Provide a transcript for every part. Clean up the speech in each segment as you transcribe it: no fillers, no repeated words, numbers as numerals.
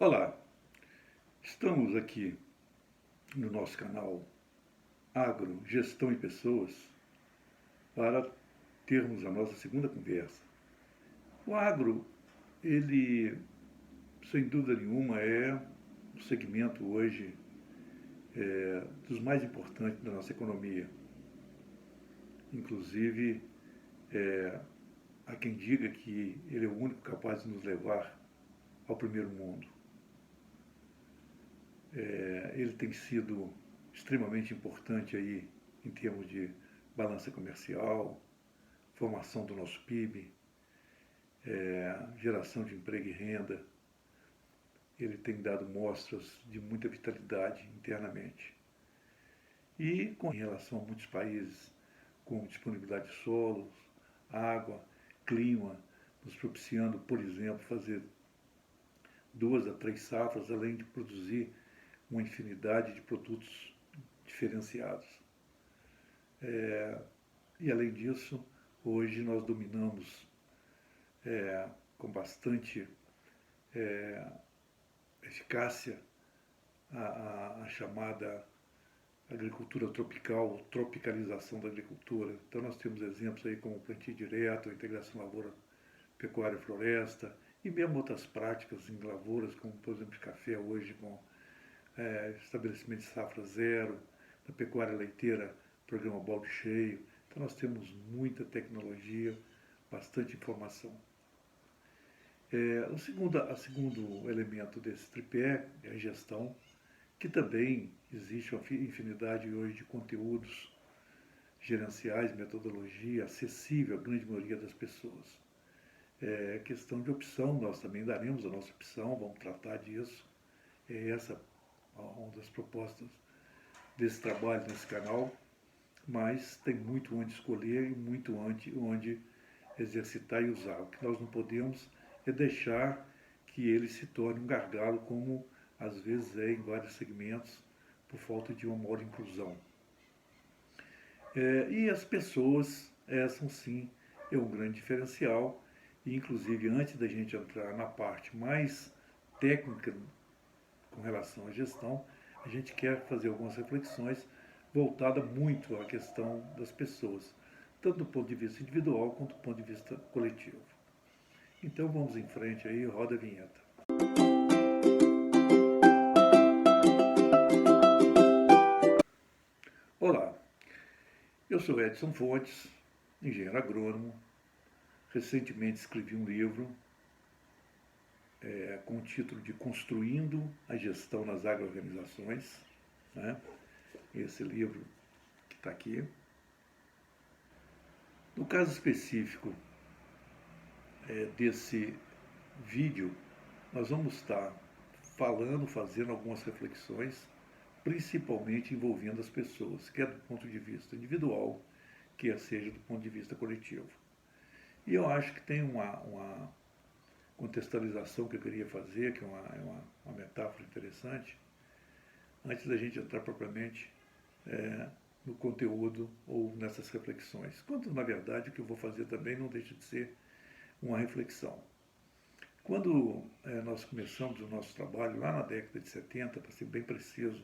Olá, estamos aqui no nosso canal Agro, Gestão e Pessoas para termos a nossa segunda conversa. O agro, ele, sem dúvida nenhuma, é o segmento hoje dos mais importantes da nossa economia. Inclusive, há quem diga que ele é o único capaz de nos levar ao primeiro mundo. Ele tem sido extremamente importante aí em termos de balança comercial, formação do nosso PIB, geração de emprego e renda. Ele tem dado mostras de muita vitalidade internamente. E em relação a muitos países com disponibilidade de solos, água, clima, nos propiciando, por exemplo, fazer 2 a 3 safras, além de produzir uma infinidade de produtos diferenciados. E além disso, hoje nós dominamos com bastante eficácia a chamada agricultura tropical, tropicalização da agricultura. Então nós temos exemplos aí como o plantio direto, a integração lavoura, pecuária e floresta, e mesmo outras práticas em lavouras, como por exemplo de café hoje com estabelecimento de safra zero, na pecuária leiteira, programa balde cheio. Então nós temos muita tecnologia, bastante informação. O segundo elemento desse tripé é a gestão, que também existe uma infinidade hoje de conteúdos gerenciais, metodologia acessível à grande maioria das pessoas. É questão de opção, nós também daremos a nossa opção, vamos tratar disso. É essa uma das propostas desse trabalho nesse canal, mas tem muito onde escolher e muito onde exercitar e usar. O que nós não podemos é deixar que ele se torne um gargalo, como às vezes é em vários segmentos, por falta de uma maior inclusão. E as pessoas, são sim, é um grande diferencial, e inclusive antes da gente entrar na parte mais técnica com relação à gestão, a gente quer fazer algumas reflexões voltadas muito à questão das pessoas, tanto do ponto de vista individual quanto do ponto de vista coletivo. Então vamos em frente aí, roda a vinheta. Olá, eu sou Edson Fontes, engenheiro agrônomo. Recentemente escrevi um livro com o título de Construindo a Gestão nas Agroorganizações, né? Esse livro que está aqui. No caso específico desse vídeo, nós vamos estar fazendo algumas reflexões, principalmente envolvendo as pessoas, quer do ponto de vista individual, quer seja do ponto de vista coletivo. E eu acho que tem uma contextualização que eu queria fazer, que é uma metáfora interessante, antes da gente entrar propriamente no conteúdo ou nessas reflexões. Quanto, na verdade, o que eu vou fazer também não deixa de ser uma reflexão. Quando nós começamos o nosso trabalho, lá na década de 70, para ser bem preciso,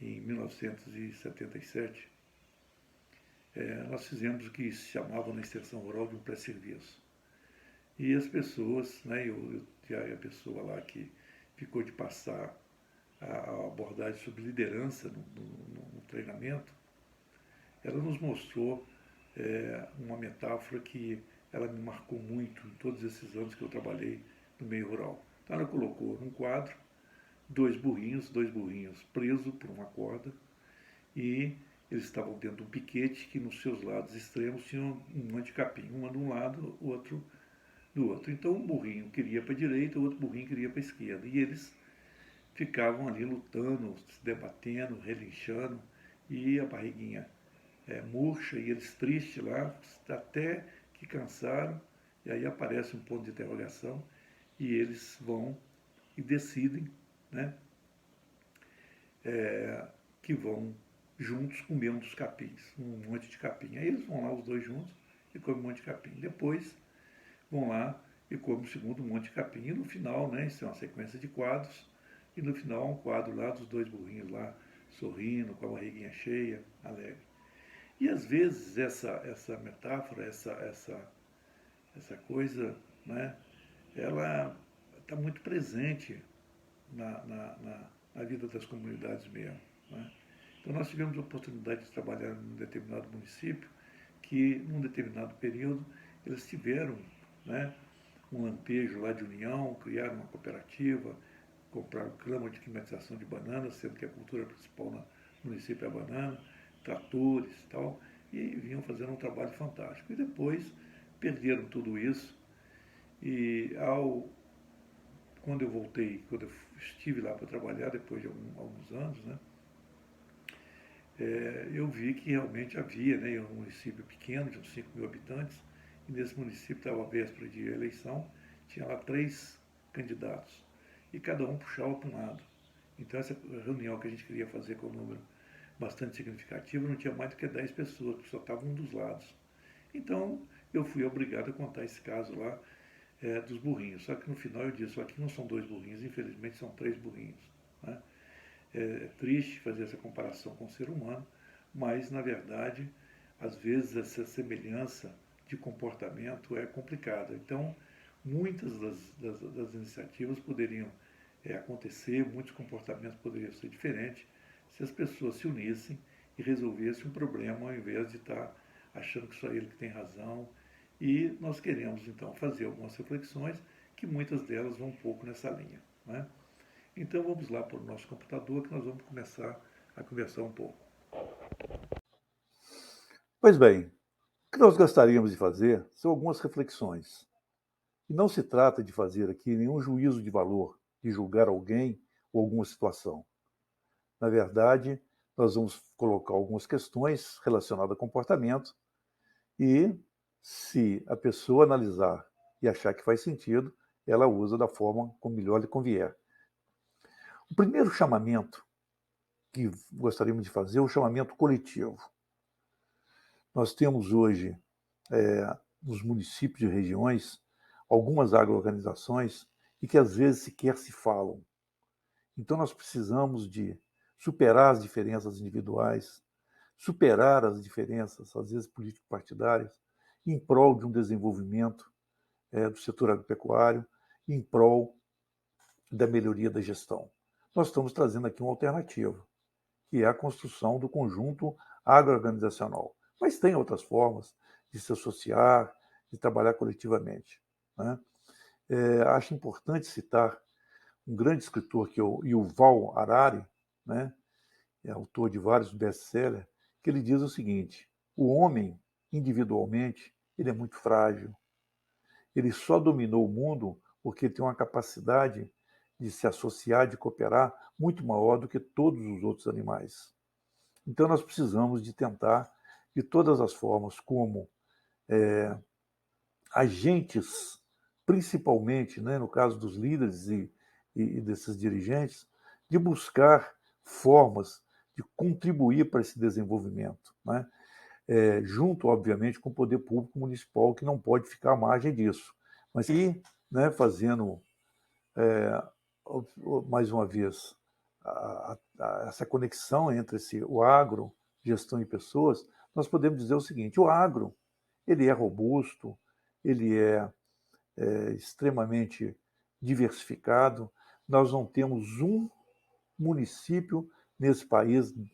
em 1977, nós fizemos o que se chamava na extensão rural de um pré-serviço. E as pessoas, né, a pessoa lá que ficou de passar a abordagem sobre liderança no treinamento, ela nos mostrou uma metáfora que ela me marcou muito em todos esses anos que eu trabalhei no meio rural. Então ela colocou num quadro dois burrinhos presos por uma corda, e eles estavam dentro de um piquete que nos seus lados extremos tinham um monte de capim, uma de um lado, outro do outro. Então um burrinho queria para a direita, o outro burrinho queria para a esquerda, e eles ficavam ali lutando, se debatendo, relinchando, e a barriguinha murcha, e eles tristes lá, até que cansaram, e aí aparece um ponto de interrogação, e eles vão e decidem, né, que vão juntos comer um dos capins, um monte de capim. Aí eles vão lá os dois juntos e comem um monte de capim. Depois vão lá e como o segundo Monte Capim. E no final, né, isso é uma sequência de quadros, e no final um quadro lá dos dois burrinhos lá, sorrindo, com a barriguinha cheia, alegre. E às vezes essa metáfora, essa coisa, né, ela está muito presente na vida das comunidades mesmo. Né? Então nós tivemos a oportunidade de trabalhar num determinado município que, num determinado período, eles tiveram, né, um lampejo lá de união, criaram uma cooperativa, compraram grama de climatização de bananas, sendo que a cultura principal no município é a banana, tratores e tal, e vinham fazendo um trabalho fantástico. E depois perderam tudo isso e quando eu voltei, quando eu estive lá para trabalhar, depois de alguns anos, né, eu vi que realmente havia, né, um município pequeno, de uns 5 mil habitantes, e nesse município estava a véspera de eleição, tinha lá 3 candidatos, e cada um puxava para um lado. Então essa reunião que a gente queria fazer com um número bastante significativo, não tinha mais do que 10 pessoas, que só estavam um dos lados. Então eu fui obrigado a contar esse caso lá dos burrinhos. Só que no final eu disse, aqui não são 2 burrinhos, infelizmente são 3 burrinhos. Né? É triste fazer essa comparação com o ser humano, mas na verdade, às vezes essa semelhança de comportamento é complicada. Então, muitas das iniciativas poderiam acontecer, muitos comportamentos poderiam ser diferentes se as pessoas se unissem e resolvessem um problema ao invés de estar achando que só ele que tem razão. E nós queremos então fazer algumas reflexões que muitas delas vão um pouco nessa linha. Né? Então vamos lá para o nosso computador que nós vamos começar a conversar um pouco. Pois bem, o que nós gostaríamos de fazer são algumas reflexões. E não se trata de fazer aqui nenhum juízo de valor, de julgar alguém ou alguma situação. Na verdade, nós vamos colocar algumas questões relacionadas a comportamento e, se a pessoa analisar e achar que faz sentido, ela usa da forma como melhor lhe convier. O primeiro chamamento que gostaríamos de fazer é o chamamento coletivo. Nós temos hoje, nos municípios e regiões, algumas agroorganizações e que às vezes sequer se falam. Então nós precisamos de superar as diferenças individuais, superar as diferenças, às vezes político-partidárias, em prol de um desenvolvimento do setor agropecuário, em prol da melhoria da gestão. Nós estamos trazendo aqui uma alternativa, que é a construção do conjunto agroorganizacional. Mas tem outras formas de se associar, de trabalhar coletivamente. Né? Acho importante citar um grande escritor, que é o Yuval Harari, né? É autor de vários best-sellers, que ele diz o seguinte: o homem, individualmente, ele é muito frágil. Ele só dominou o mundo porque tem uma capacidade de se associar, de cooperar, muito maior do que todos os outros animais. Então nós precisamos de tentar, de todas as formas, como agentes, principalmente, né, no caso dos líderes e desses dirigentes, de buscar formas de contribuir para esse desenvolvimento, né? Junto, obviamente, com o poder público municipal, que não pode ficar à margem disso. Mas e, né, fazendo, mais uma vez, essa conexão entre o agro, gestão e pessoas, nós podemos dizer o seguinte: o agro ele é robusto, ele é extremamente diversificado. Nós não temos um município nesse país de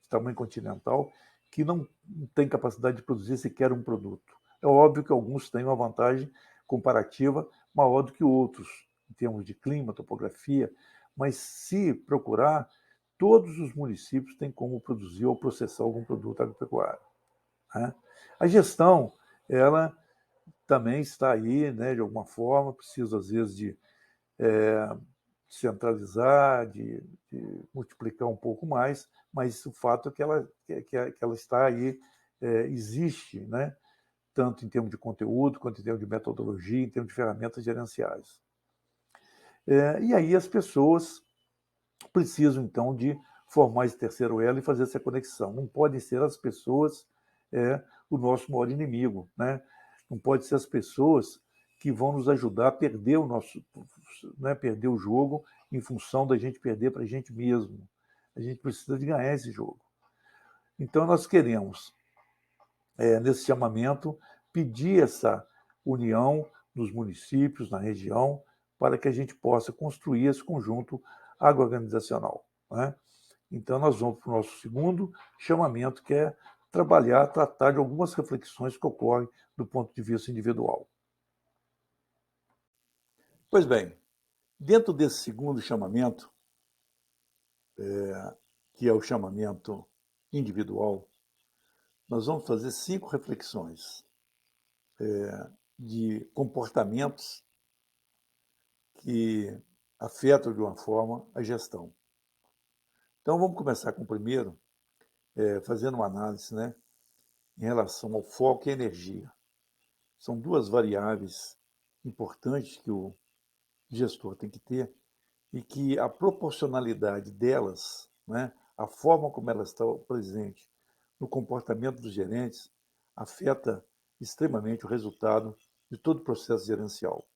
tamanho continental que não tem capacidade de produzir sequer um produto. É óbvio que alguns têm uma vantagem comparativa maior do que outros, em termos de clima, topografia, mas se procurar, todos os municípios têm como produzir ou processar algum produto agropecuário. Né? A gestão, ela também está aí, né, de alguma forma, precisa às vezes de centralizar, de multiplicar um pouco mais, mas o fato é que ela está aí, existe, né, tanto em termos de conteúdo, quanto em termos de metodologia, em termos de ferramentas gerenciais. E aí as pessoas precisam, então, de formar esse terceiro elo e fazer essa conexão. Não podem ser as pessoas o nosso maior inimigo, né? Não pode ser as pessoas que vão nos ajudar a perder o nosso, né, perder o jogo em função da gente perder para a gente mesmo. A gente precisa de ganhar esse jogo. Então nós queremos, nesse chamamento, pedir essa união nos municípios, na região, para que a gente possa construir esse conjunto agroorganizacional, né? Então nós vamos para o nosso segundo chamamento, que é tratar de algumas reflexões que ocorrem do ponto de vista individual. Pois bem, dentro desse segundo chamamento, que é o chamamento individual, nós vamos fazer 5 reflexões de comportamentos que afetam de uma forma a gestão. Então vamos começar com o primeiro, fazendo uma análise, né, em relação ao foco e energia. São 2 variáveis importantes que o gestor tem que ter e que a proporcionalidade delas, né, a forma como elas estão presentes no comportamento dos gerentes, afeta extremamente o resultado de todo o processo gerencial.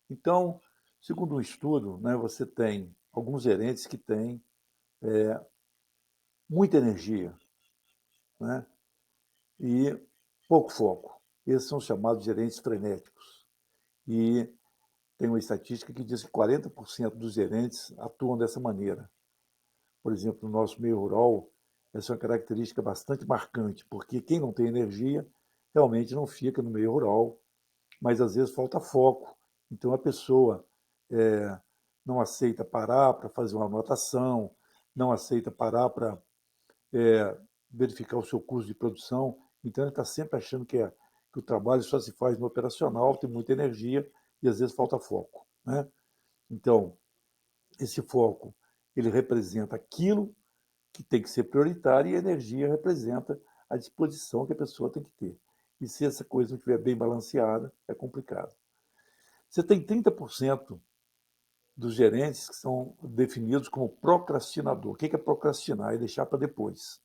Então, segundo um estudo, né, você tem alguns gerentes que têm muita energia, né, e pouco foco. Esses são chamados gerentes frenéticos. E tem uma estatística que diz que 40% dos gerentes atuam dessa maneira. Por exemplo, no nosso meio rural, essa é uma característica bastante marcante, porque quem não tem energia realmente não fica no meio rural, mas às vezes falta foco. Então a pessoa não aceita parar para fazer uma anotação, não aceita parar para verificar o seu custo de produção. Então ele está sempre achando que o trabalho só se faz no operacional, tem muita energia e às vezes falta foco, né? Então, esse foco, ele representa aquilo que tem que ser prioritário e a energia representa a disposição que a pessoa tem que ter. E se essa coisa não estiver bem balanceada, é complicado. Você tem 30% dos gerentes que são definidos como procrastinador. O que é procrastinar? É deixar para depois.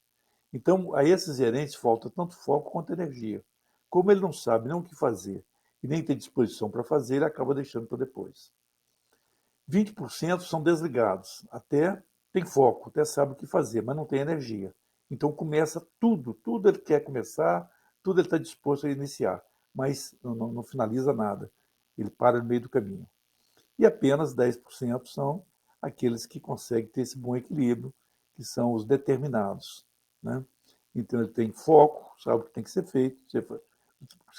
Então, a esses gerentes falta tanto foco quanto energia. Como ele não sabe nem o que fazer e nem tem disposição para fazer, ele acaba deixando para depois. 20% são desligados, até tem foco, até sabe o que fazer, mas não tem energia. Então começa tudo ele quer começar, tudo ele está disposto a iniciar, mas não finaliza nada. Ele para no meio do caminho. E apenas 10% são aqueles que conseguem ter esse bom equilíbrio, que são os determinados, né? Então ele tem foco, sabe o que tem que ser feito,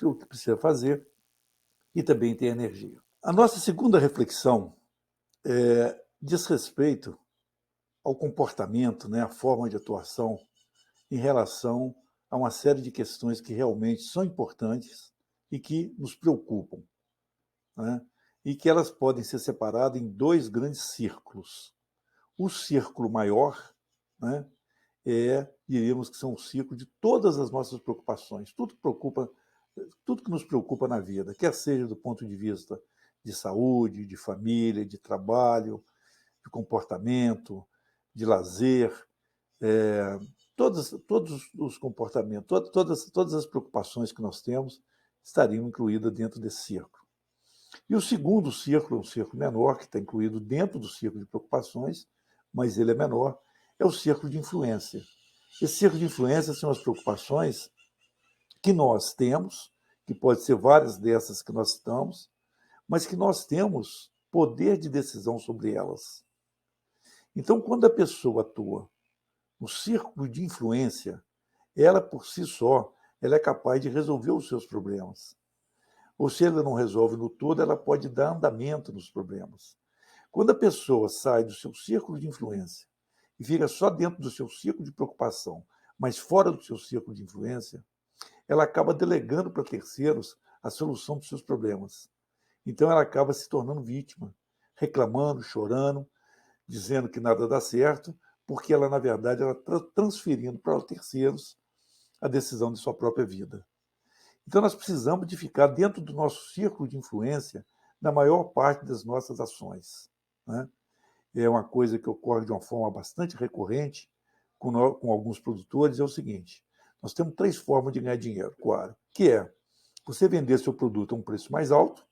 o que precisa fazer, e também tem energia. A nossa segunda reflexão diz respeito ao comportamento, né, à forma de atuação em relação a uma série de questões que realmente são importantes e que nos preocupam, né, e que elas podem ser separadas em 2 grandes círculos. O círculo maior, né, diríamos que são o círculo de todas as nossas preocupações, tudo que nos preocupa na vida, quer seja do ponto de vista de saúde, de família, de trabalho, de comportamento, de lazer, todos os comportamentos, todas as preocupações que nós temos estariam incluídas dentro desse círculo. E o segundo círculo, um círculo menor, que está incluído dentro do círculo de preocupações, mas ele é menor, é o círculo de influência. Esse círculo de influência são as preocupações que nós temos, que pode ser várias dessas que nós estamos, mas que nós temos poder de decisão sobre elas. Então, quando a pessoa atua no círculo de influência, ela por si só, ela é capaz de resolver os seus problemas. Ou se ela não resolve no todo, ela pode dar andamento nos problemas. Quando a pessoa sai do seu círculo de influência e fica só dentro do seu círculo de preocupação, mas fora do seu círculo de influência, ela acaba delegando para terceiros a solução dos seus problemas. Então ela acaba se tornando vítima, reclamando, chorando, dizendo que nada dá certo, porque ela, na verdade, ela está transferindo para terceiros a decisão de sua própria vida. Então nós precisamos de ficar dentro do nosso círculo de influência na maior parte das nossas ações, né? É uma coisa que ocorre de uma forma bastante recorrente com alguns produtores, é o seguinte: nós temos 3 formas de ganhar dinheiro, claro, que é Você vender seu produto a um preço mais alto,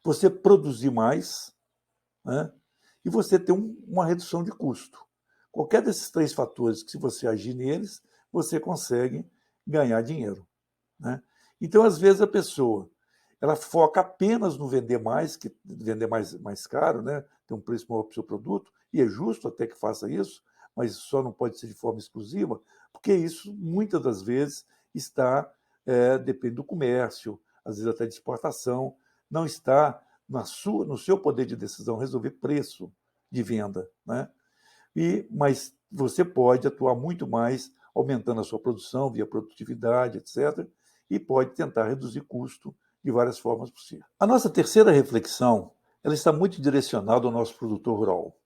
você produzir mais, né? E você ter uma redução de custo. Qualquer desses três fatores, que se você agir neles, você consegue ganhar dinheiro, né? Então, às vezes, a pessoa ela foca apenas no vender mais, que vender mais caro, né? Ter um preço maior para o seu produto, e é justo até que faça isso, mas só não pode ser de forma exclusiva, porque isso, muitas das vezes, está, depende do comércio, às vezes até de exportação, não está no seu poder de decisão resolver preço de venda, né? Mas você pode atuar muito mais aumentando a sua produção via produtividade, etc., e pode tentar reduzir custo de várias formas possíveis. A nossa terceira reflexão, ela está muito direcionada ao nosso produtor rural.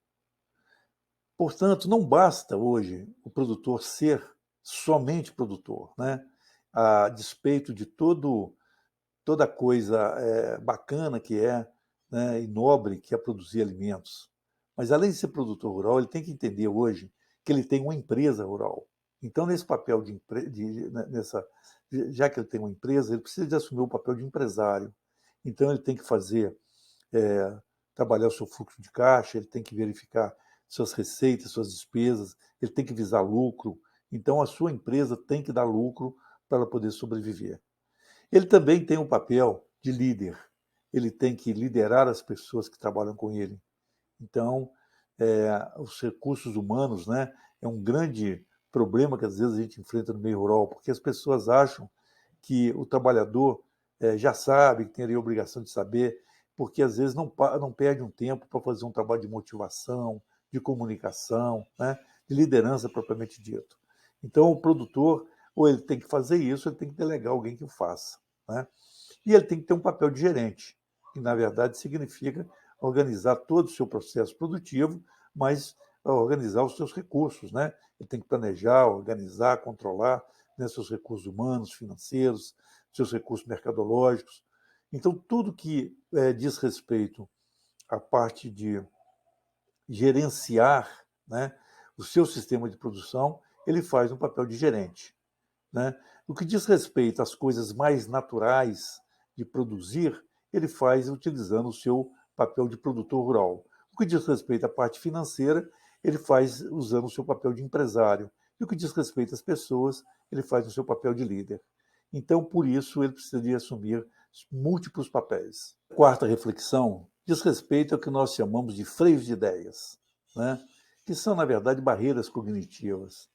Portanto, não basta hoje o produtor ser somente produtor, né? A despeito de toda coisa bacana que é, né, e nobre que é produzir alimentos. Mas, além de ser produtor rural, ele tem que entender hoje que ele tem uma empresa rural. Então, nesse papel já que ele tem uma empresa, ele precisa de assumir o papel de empresário. Então, ele tem que é, trabalhar o seu fluxo de caixa, ele tem que verificar suas receitas, suas despesas, ele tem que visar lucro. Então, a sua empresa tem que dar lucro para ela poder sobreviver. Ele também tem um papel de líder. Ele tem que liderar as pessoas que trabalham com ele. Então, os recursos humanos, né, é um grande problema que às vezes a gente enfrenta no meio rural, porque as pessoas acham que o trabalhador já sabe, que tem a obrigação de saber, porque às vezes não perde um tempo para fazer um trabalho de motivação, de comunicação, né, de liderança propriamente dito. Então, o produtor, ou ele tem que fazer isso, ele tem que delegar alguém que o faça, né? E ele tem que ter um papel de gerente, que na verdade significa organizar todo o seu processo produtivo, mas organizar os seus recursos, né? Ele tem que planejar, organizar, controlar, né, seus recursos humanos, financeiros, seus recursos mercadológicos. Então, tudo que diz respeito à parte de gerenciar, né, o seu sistema de produção, ele faz um papel de gerente, né? O que diz respeito às coisas mais naturais de produzir, ele faz utilizando o seu papel de produtor rural. O que diz respeito à parte financeira, ele faz usando o seu papel de empresário. E o que diz respeito às pessoas, ele faz o seu papel de líder. Então, por isso, ele precisaria assumir múltiplos papéis. A quarta reflexão diz respeito ao que nós chamamos de freios de ideias, né? Que são, na verdade, barreiras cognitivas.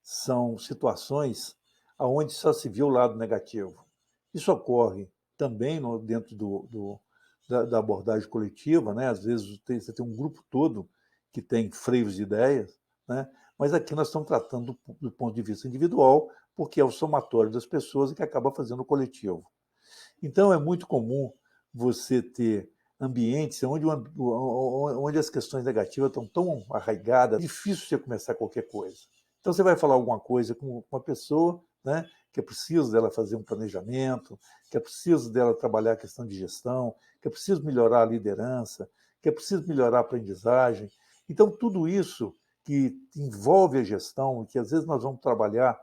São situações onde só se vê o lado negativo. Isso ocorre também dentro da abordagem coletiva, né? Às vezes você tem um grupo todo que tem freios de ideias, né? Mas aqui nós estamos tratando do ponto de vista individual, porque é o somatório das pessoas que acaba fazendo o coletivo. Então, é muito comum você ter ambientes onde as questões negativas estão tão arraigadas, é difícil você começar qualquer coisa. Então, você vai falar alguma coisa com uma pessoa, né, que é preciso dela fazer um planejamento, que é preciso dela trabalhar a questão de gestão, que é preciso melhorar a liderança, que é preciso melhorar a aprendizagem. Então, tudo isso que envolve a gestão, que às vezes nós vamos trabalhar,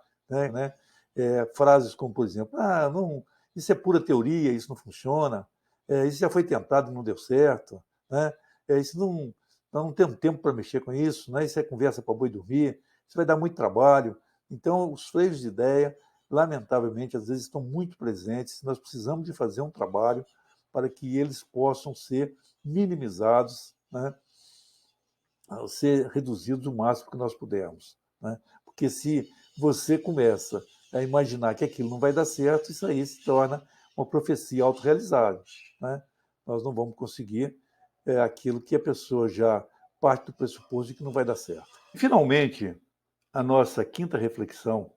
frases como, por exemplo, não, isso é pura teoria, isso não funciona, isso já foi tentado e não deu certo, né? Isso nós não temos tempo para mexer com isso, né? Isso é conversa para boi dormir, isso vai dar muito trabalho. Então, os freios de ideia, lamentavelmente, às vezes estão muito presentes. Nós precisamos de fazer um trabalho para que eles possam ser minimizados, né? Ser reduzidos o máximo que nós pudermos, né? Porque se você começa a imaginar que aquilo não vai dar certo, isso aí se torna uma profecia autorrealizável, né? Nós não vamos conseguir aquilo que a pessoa já parte do pressuposto de que não vai dar certo. E, finalmente, a nossa quinta reflexão,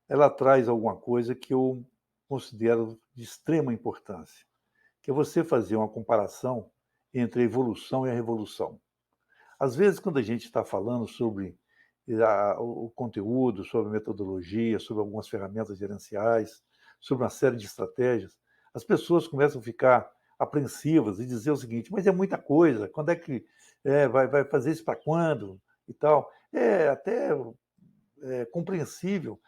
ela traz alguma coisa que eu considero de extrema importância, que é você fazer uma comparação entre a evolução e a revolução. Às vezes, quando a gente está falando sobre o conteúdo, sobre a metodologia, sobre algumas ferramentas gerenciais, sobre uma série de estratégias, as pessoas começam a ficar apreensivas e dizer o seguinte: mas é muita coisa, quando é que vai fazer isso para quando e tal? É até compreensível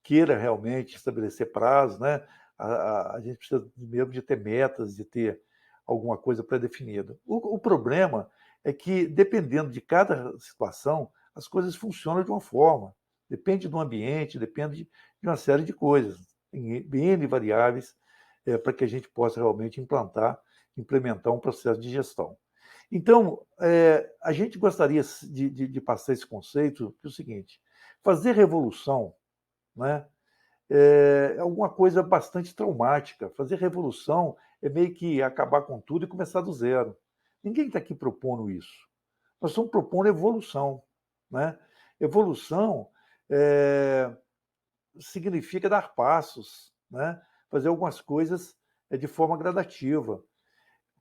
queira realmente estabelecer prazo, né? A gente precisa mesmo de ter metas, de ter alguma coisa pré-definida. O problema é que, dependendo de cada situação, as coisas funcionam de uma forma. Depende do ambiente, depende de uma série de coisas, tem N variáveis para que a gente possa realmente implementar um processo de gestão. Então, a gente gostaria de passar esse conceito, que é o seguinte: fazer revolução, né, é alguma coisa bastante traumática. Fazer revolução é meio que acabar com tudo e começar do zero. Ninguém está aqui propondo isso. Nós estamos propondo evolução. Né? Evolução é, significa dar passos, né? Fazer algumas coisas de forma gradativa.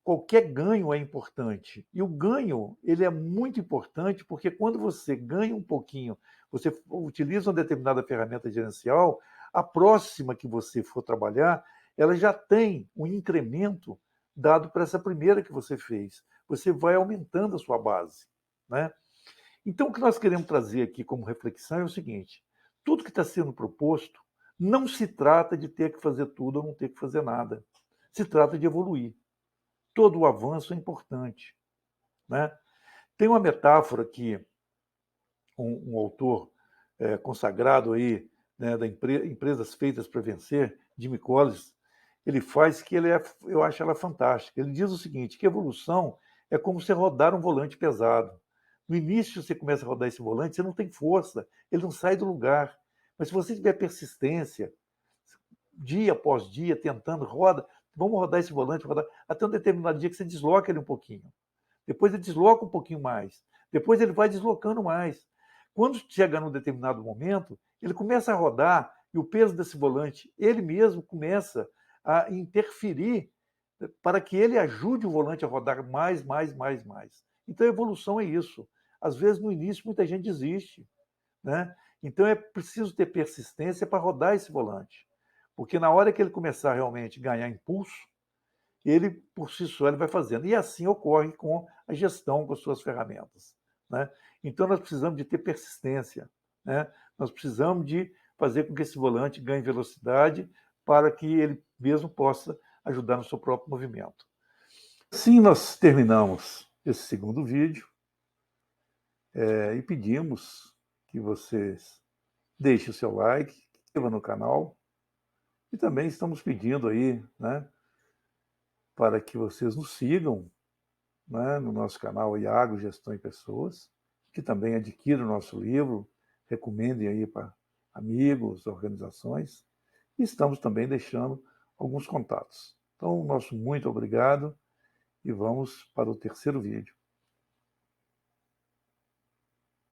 Qualquer ganho é importante. E o ganho, ele é muito importante porque quando você ganha um pouquinho, você utiliza uma determinada ferramenta gerencial, a próxima que você for trabalhar, ela já tem um incremento dado para essa primeira que você fez. Você vai aumentando a sua base, né? Então, o que nós queremos trazer aqui como reflexão é o seguinte: tudo que está sendo proposto não se trata de ter que fazer tudo ou não ter que fazer nada. Se trata de evoluir. Todo o avanço é importante. Né? Tem uma metáfora que um autor consagrado aí, né, da Empresas Feitas para Vencer, Jimmy Collins, ele faz que eu acho ela fantástica. Ele diz o seguinte, que evolução é como você rodar um volante pesado. No início você começa a rodar esse volante, você não tem força, ele não sai do lugar. Mas se você tiver persistência, dia após dia, tentando, roda, vamos rodar esse volante, rodar, até um determinado dia que você desloca ele um pouquinho. Depois ele desloca um pouquinho mais. Depois ele vai deslocando mais. Quando chega num determinado momento, ele começa a rodar e o peso desse volante, ele mesmo começa a interferir para que ele ajude o volante a rodar mais, mais, mais, mais. Então a evolução é isso. Às vezes, no início, muita gente desiste. Né? Então é preciso ter persistência para rodar esse volante. Porque na hora que ele começar realmente a ganhar impulso, ele, por si só, ele vai fazendo. E assim ocorre com a gestão com as suas ferramentas. Né? Então, nós precisamos de ter persistência. Né? Nós precisamos de fazer com que esse volante ganhe velocidade para que ele mesmo possa ajudar no seu próprio movimento. Assim, nós terminamos esse segundo vídeo e pedimos que vocês deixem o seu like, se inscrevam no canal e também estamos pedindo aí, né, para que vocês nos sigam, né, no nosso canal Iago Gestão em Pessoas, que também adquiram o nosso livro, recomendem aí para amigos, organizações, e estamos também deixando alguns contatos. Então, nosso muito obrigado e vamos para o terceiro vídeo.